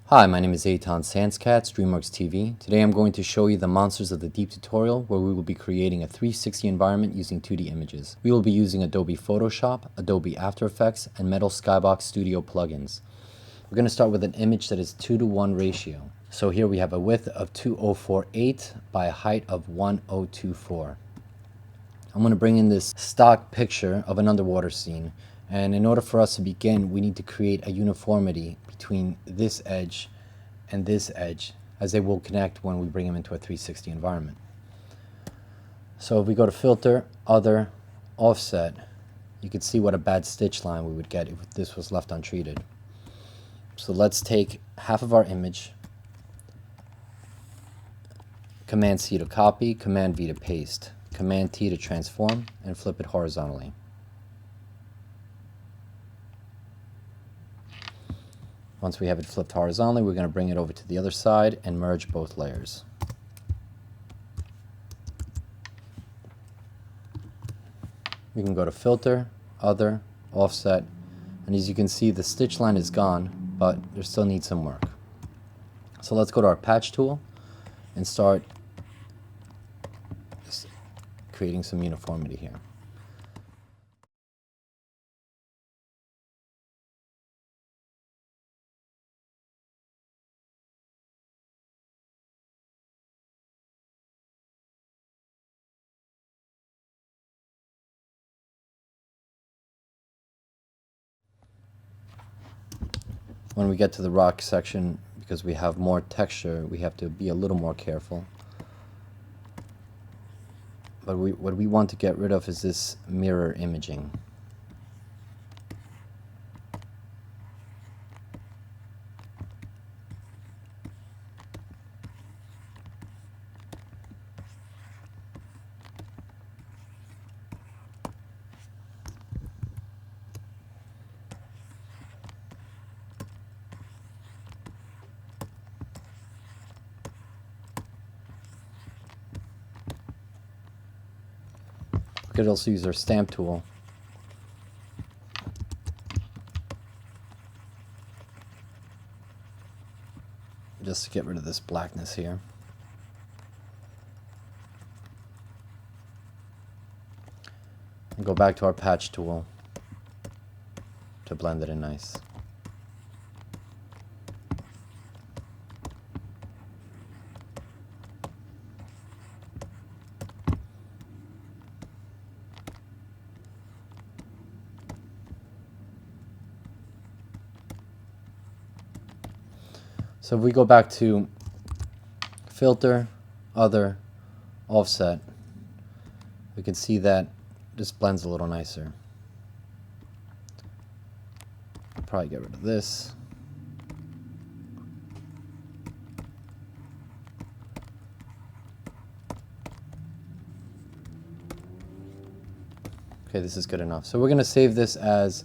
Hi, my name is Aton Sanz-Katz, DreamWorksTV. Today I'm going to show you the Monsters of the Deep tutorial where we will be creating a 360 environment using 2D images. We will be using Adobe PhotoShop, Adobe After Effects, and Mettle SkyBox Studio plugins. We're going to start with an image that is 2:1 ratio. So here we have a width of 2048 by a height of 1024. I'm going to bring in this stock picture of an underwater scene. And in order for us to begin, we need to create a uniformity between this edge and this edge, as they will connect when we bring them into a 360 environment. So if we go to Filter, Other, Offset, you can see what a bad stitch line we would get if this was left untreated. So let's take half of our image, Command C to copy, Command V to paste, Command T to transform, and flip it horizontally. Once we have it flipped horizontally, we're going to bring it over to the other side and merge both layers. We can go to Filter, Other, Offset, and as you can see, the stitch line is gone, but there still needs some work. So let's go to our Patch tool and start creating some uniformity here. When we get to the rock section, because we have more texture, we have to be a little more careful. But what we want to get rid of is this mirror imaging. We could also use our stamp tool just to get rid of this blackness here. And go back to our patch tool to blend it in nice. So if we go back to Filter, Other, Offset, we can see that this blends a little nicer. I'll probably get rid of this. Okay, this is good enough. So we're going to save this as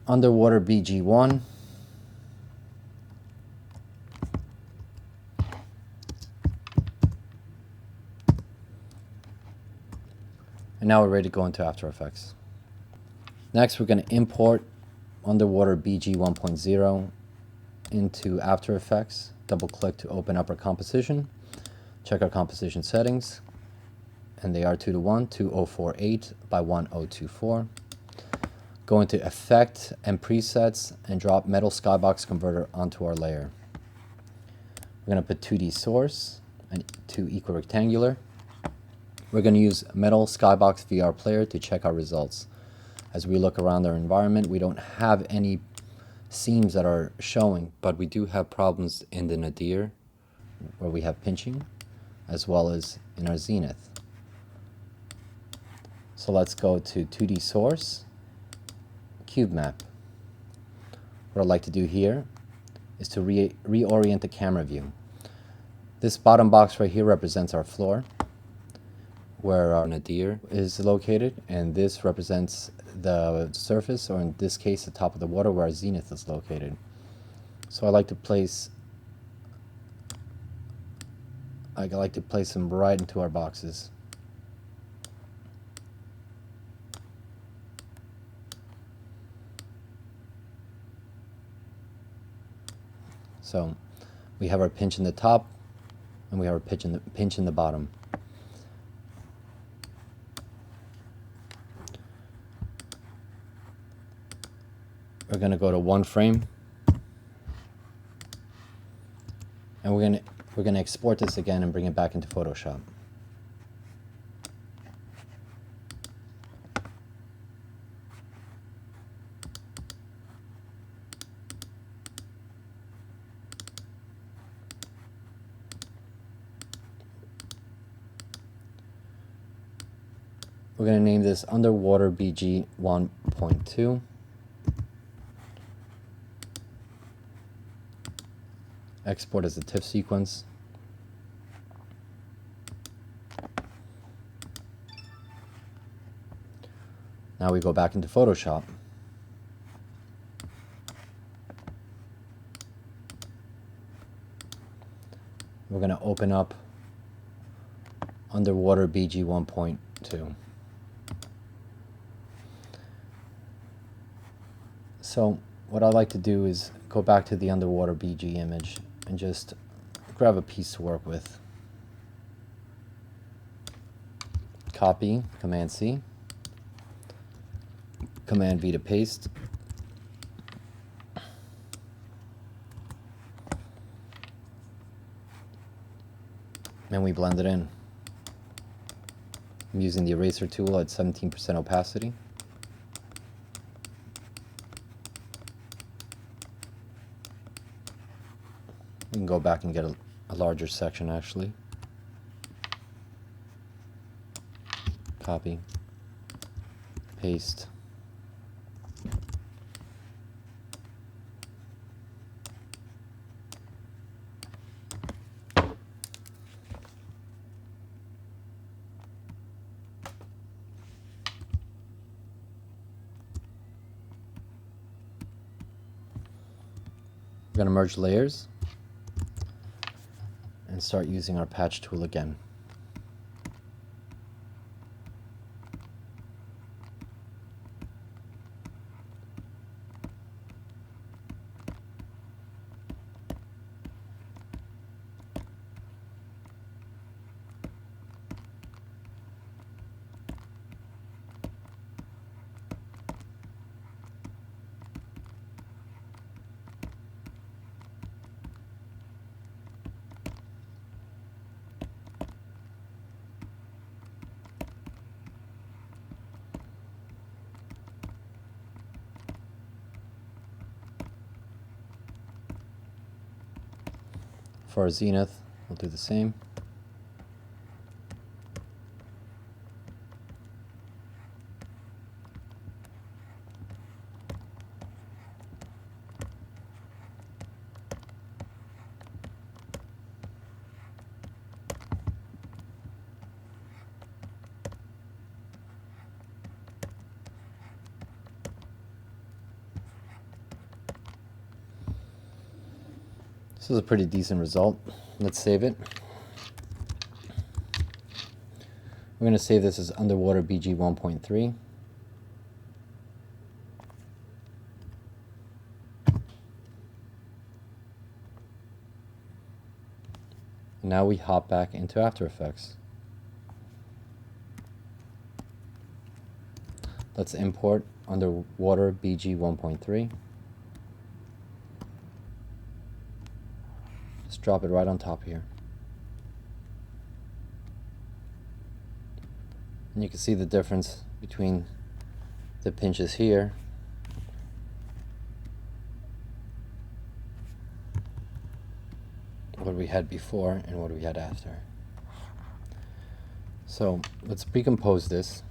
Underwater BG1. And now we're ready to go into After Effects. Next, we're going to import Underwater BG 1.0 into After Effects. Double click to open up our composition. Check our composition settings. And they are 2:1, 2048 by 1024. Go into Effect and Presets and drop Mettle SkyBox Converter onto our layer. We're going to put 2D Source and 2 Equirectangular. We're going to use Mettle SkyBox VR Player to check our results. As we look around our environment, we don't have any seams that are showing, but we do have problems in the nadir where we have pinching, as well as in our zenith. So let's go to 2D Source, Cube Map. What I'd like to do here is to reorient the camera view. This bottom box right here represents our floor, where our nadir is located, and this represents the surface, or in this case the top of the water, where our zenith is located. So I like to place them right into our boxes. So we have our pinch in the top, and we have our pinch in the bottom. We're going to go to one frame, and we're going to export this again and bring it back into Photoshop. We're going to name this Underwater BG 1.2. Export as a TIFF sequence. Now we go back into Photoshop. We're going to open up Underwater BG 1.2. So what I like to do is go back to the Underwater BG image and just grab a piece to work with. Copy, Command C, Command V to paste. And we blend it in. I'm using the eraser tool at 17% opacity. We can go back and get a larger section actually. Copy, paste. We're going to merge layers and start using our patch tool again. For our zenith, we'll do the same. This is a pretty decent result. Let's save it. We're going to save this as Underwater BG 1.3. Now we hop back into After Effects. Let's import Underwater BG 1.3. Just drop it right on top here. And you can see the difference between the pinches here what we had before and what we had after. So let's precompose this.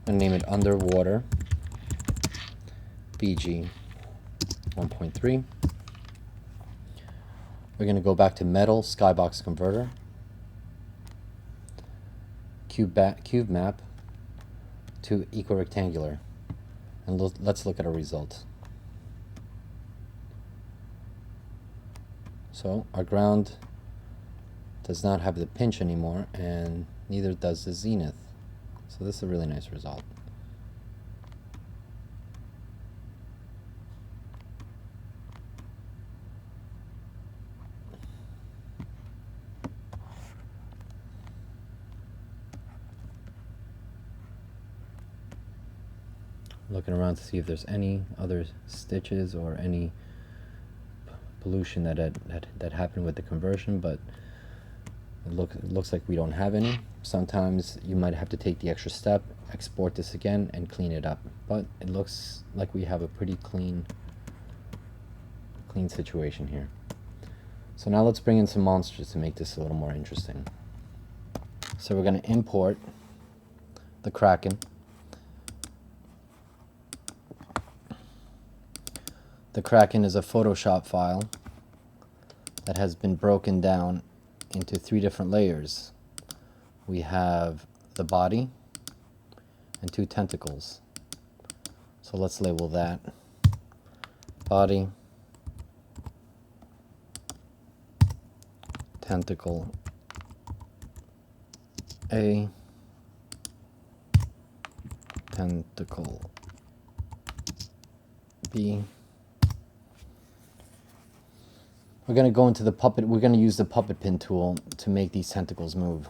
I'm going to name it Underwater BG 1.3. We're going to go back to Mettle, SkyBox Converter, cube map to equirectangular, and let's look at our results. So our ground does not have the pinch anymore, and neither does the zenith. So this is a really nice result. Looking around to see if there's any other stitches or any pollution that happened with the conversion, but it looks like we don't have any. Sometimes you might have to take the extra step, export this again, and clean it up. But it looks like we have a pretty clean situation here. So now let's bring in some monsters to make this a little more interesting. So we're going to import the Kraken. The Kraken is a Photoshop file that has been broken down into 3 different layers. We have the body and 2 tentacles. So let's label that body, tentacle A, tentacle B. We're going to go into the puppet. We're going to use the puppet pin tool to make these tentacles move.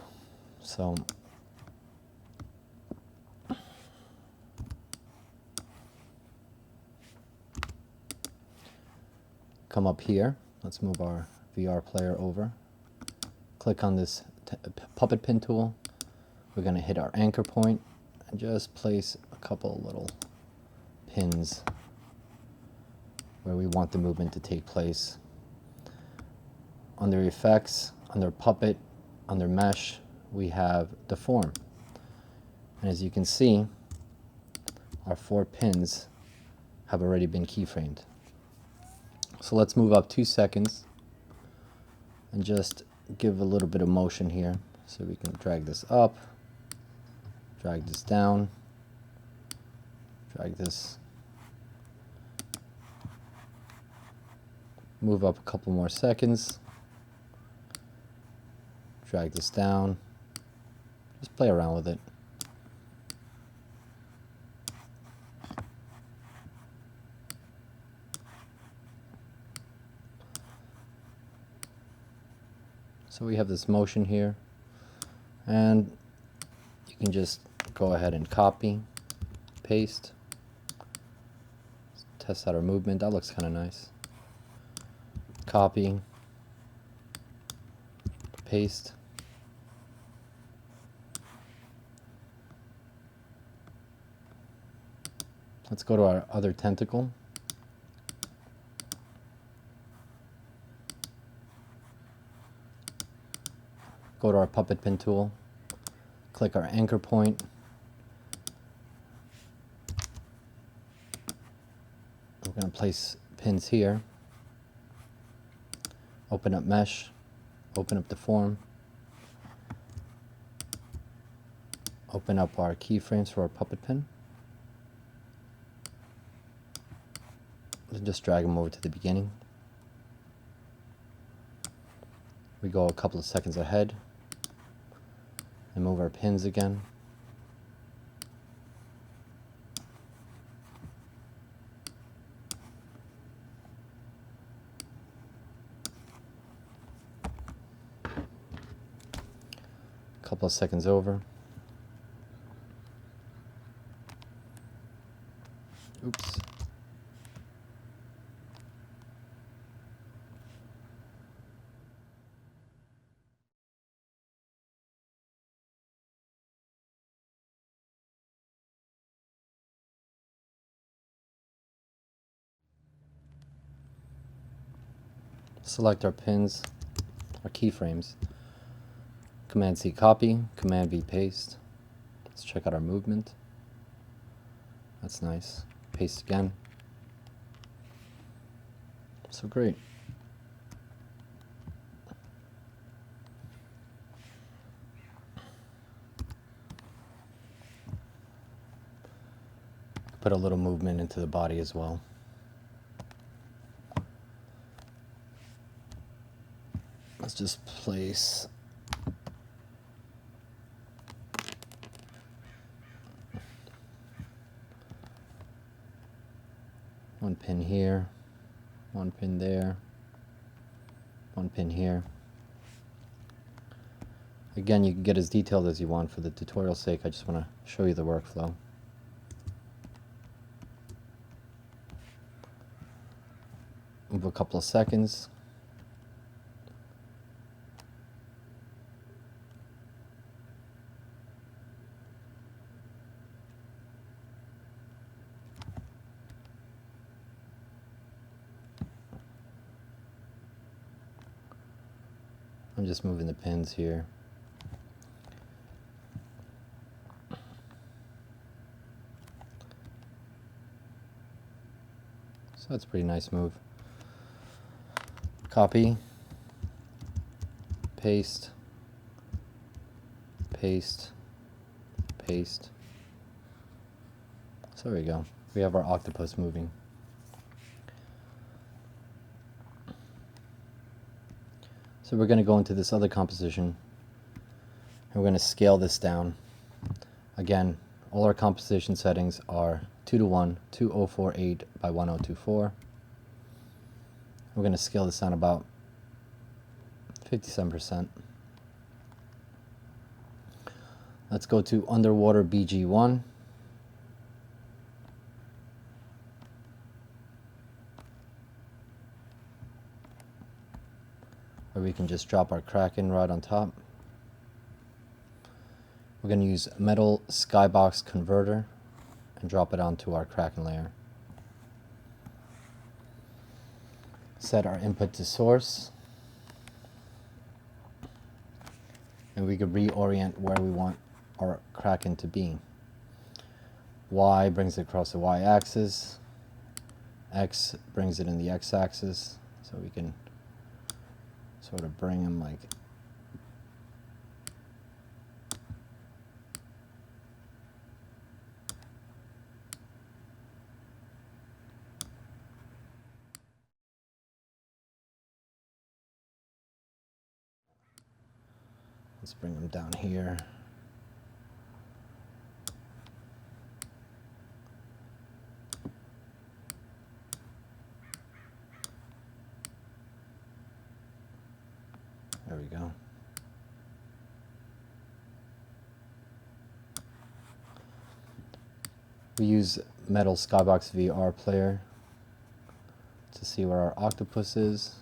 So come up here. Let's move our VR player over. Click on this puppet pin tool. We're going to hit our anchor point and just place a couple little pins where we want the movement to take place. Under effects, under puppet, under mesh, we have deform. And as you can see, our 4 pins have already been keyframed. So let's move up 2 seconds and just give a little bit of motion here. So we can drag this up, drag this down, drag this, move up a couple more seconds, drag this down, just play around with it. So we have this motion here, and you can just go ahead and copy, paste, test out our movement. That looks kind of nice. Copy, paste. Let's go to our other tentacle. Go to our puppet pin tool, click our anchor point. We're going to place pins here. Open up mesh, open up the form, open up our keyframes for our puppet pin. Just drag them over to the beginning. We go a couple of seconds ahead and move our pins again. A couple of seconds over. Oops. Select our pins, our keyframes. Command C copy, Command V paste. Let's check out our movement. That's nice. Paste again. So great. Put a little movement into the body as well. Let's just place one pin here, one pin there, one pin here. Again, you can get as detailed as you want. For the tutorial's sake, I just want to show you the workflow. Move a couple of seconds. I'm just moving the pins here. So that's a pretty nice move. Copy, paste, paste, paste. So there we go. We have our octopus moving. So we're going to go into this other composition and we're going to scale this down. Again, all our composition settings are 2:1, 2048 by 1024. We're going to scale this down about 57%. Let's go to underwater BG1. Or we can just drop our kraken right on top. We're going to use Mettle SkyBox converter and drop it onto our kraken layer. Set our input to source. And we can reorient where we want our kraken to be. Y brings it across the y-axis. X brings it in the x-axis. So we can sort of bring them like let's bring them down here. There we go. We use Mettle SkyBox VR player to see where our octopus is,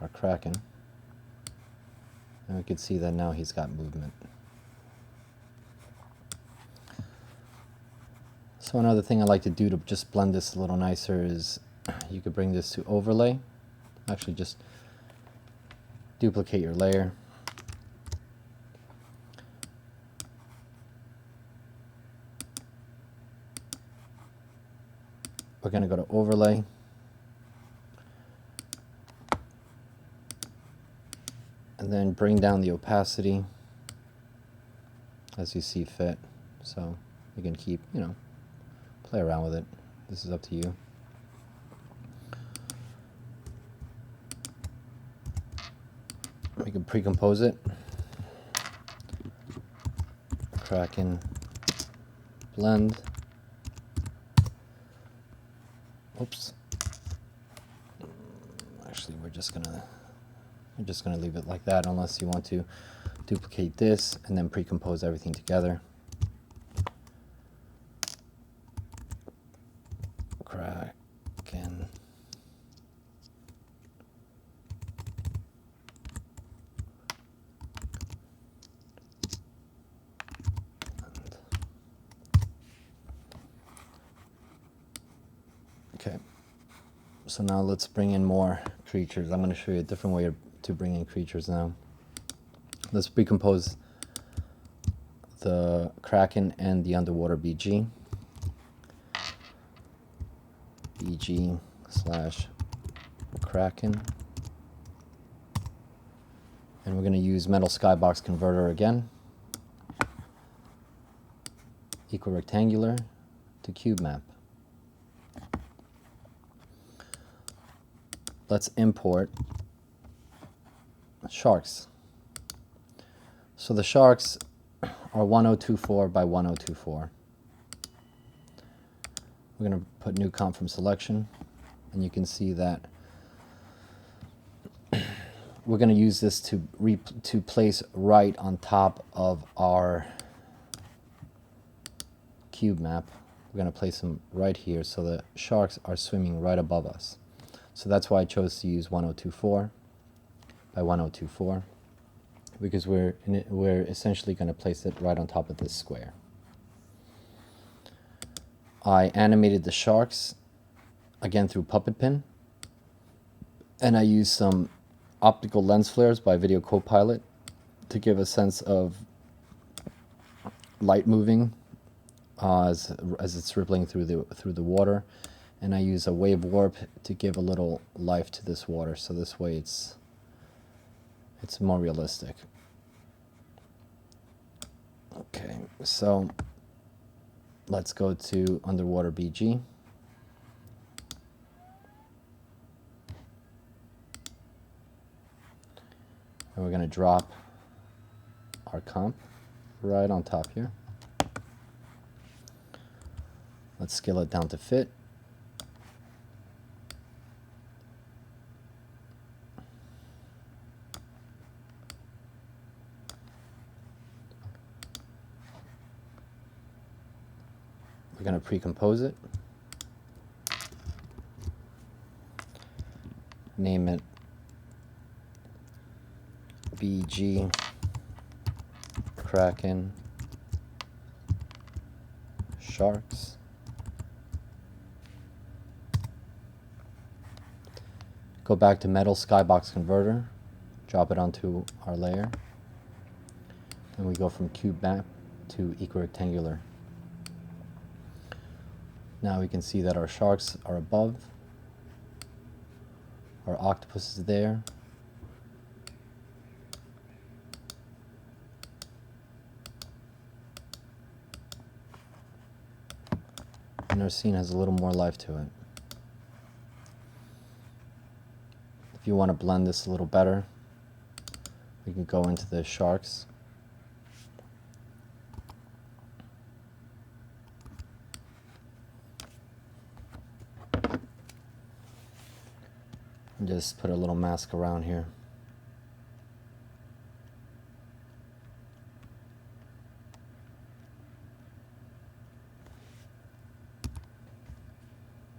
our kraken, and we can see that now he's got movement. So another thing I like to do to just blend this a little nicer is you could bring this to overlay. Actually, just duplicate your layer. We're going to go to overlay. And then bring down the opacity as you see fit. So you can keep, play around with it. This is up to you. We can precompose it. Kraken blend. Oops. Actually, we're just gonna leave it like that unless you want to duplicate this and then precompose everything together. Kraken. Okay, so now let's bring in more creatures. I'm going to show you a different way to bring in creatures now. Let's precompose the kraken and the underwater BG. BG slash kraken. And we're going to use Mettle SkyBox converter again. Equal rectangular to cube map. Let's import sharks. So the sharks are 1024 by 1024. We're going to put new comp from selection, and you can see that we're going to use this to place right on top of our cube map. we're going to place them right here so the sharks are swimming right above us. So that's why I chose to use 1024 by 1024, because we're essentially going to place it right on top of this square. I animated the sharks again through Puppet Pin, and I used some optical lens flares by Video Copilot to give a sense of light moving as it's rippling through the water, and I use a wave warp to give a little life to this water, so this way it's more realistic. Okay, so let's go to Underwater BG. And we're going to drop our comp right on top here. Let's scale it down to fit. We're going to precompose it. Name it BG Kraken Sharks. Go back to Mettle SkyBox Converter, drop it onto our layer, and we go from cube map to equirectangular. Now we can see that our sharks are above, our octopus is there, and our scene has a little more life to it. If you want to blend this a little better, we can go into the sharks. And just put a little mask around here.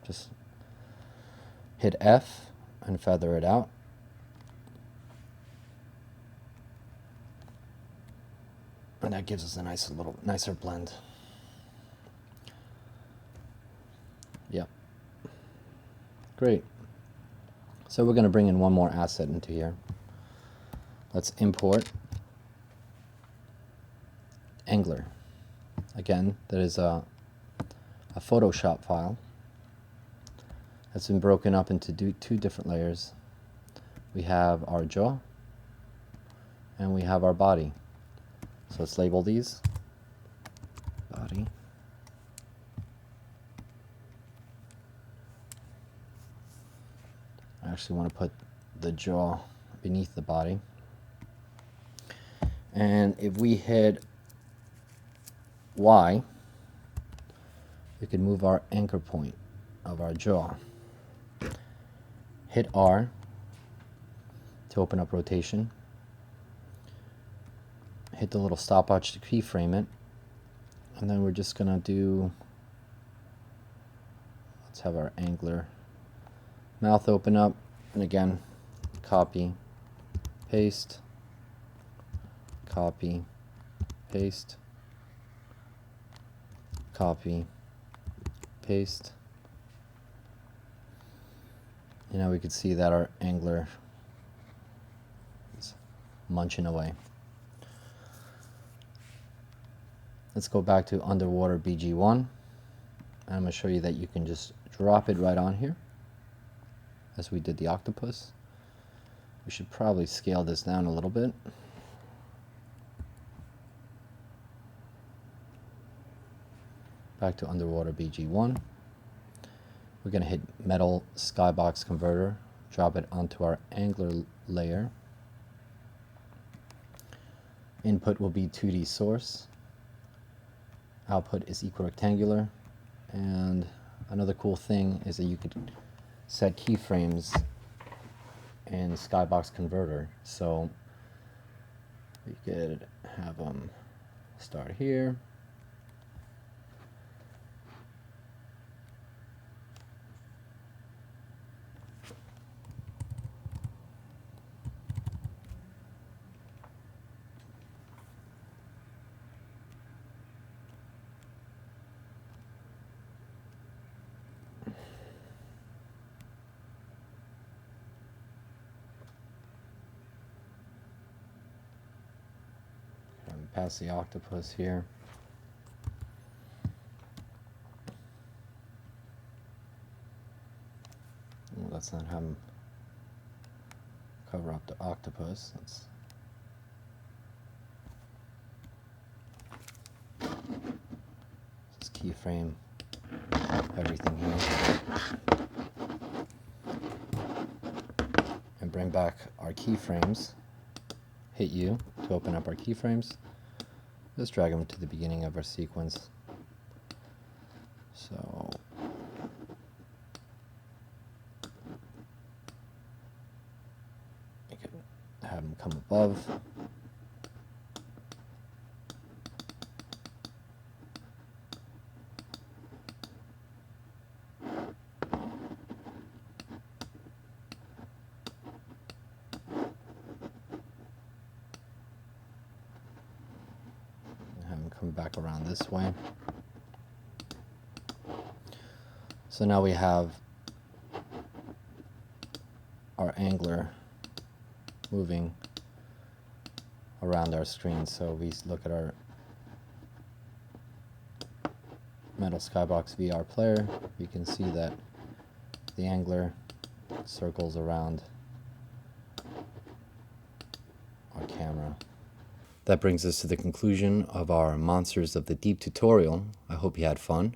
Just hit F and feather it out. And that gives us a nicer blend. Yep. Great. So we're going to bring in one more asset into here. Let's import Angler. Again, that is a Photoshop file that's been broken up into two different layers. We have our jaw and we have our body. So let's label these. Body. I actually want to put the jaw beneath the body. And if we hit Y, we can move our anchor point of our jaw. Hit R to open up rotation. Hit the little stopwatch to keyframe it. And then we're just going to do, let's have our angler mouth open up. And again, copy, paste, copy, paste, copy, paste. You know, we could see that our angler is munching away. Let's go back to Underwater BG1. And I'm going to show you that you can just drop it right on here, as we did the octopus. We should probably scale this down a little bit. Back to Underwater BG1. We're going to hit Mettle SkyBox Converter, drop it onto our Angler layer. Input will be 2D source. Output is equirectangular. And another cool thing is that you could set keyframes in SkyBox Converter. So we could have them start here, past the octopus here. Let's not have him cover up the octopus. Let's just keyframe everything here and bring back our keyframes. Hit U to open up our keyframes. Just drag them to the beginning of our sequence. So you can have them come above. Have them come back around this way. So now we have our angler moving around our screen. So we look at our Mettle SkyBox VR player. We can see that the angler circles around our camera. That brings us to the conclusion of our Monsters of the Deep tutorial. I hope you had fun.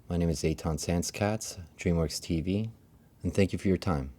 My name is Aton Sanz-Katz, DreamWorksTV, and thank you for your time.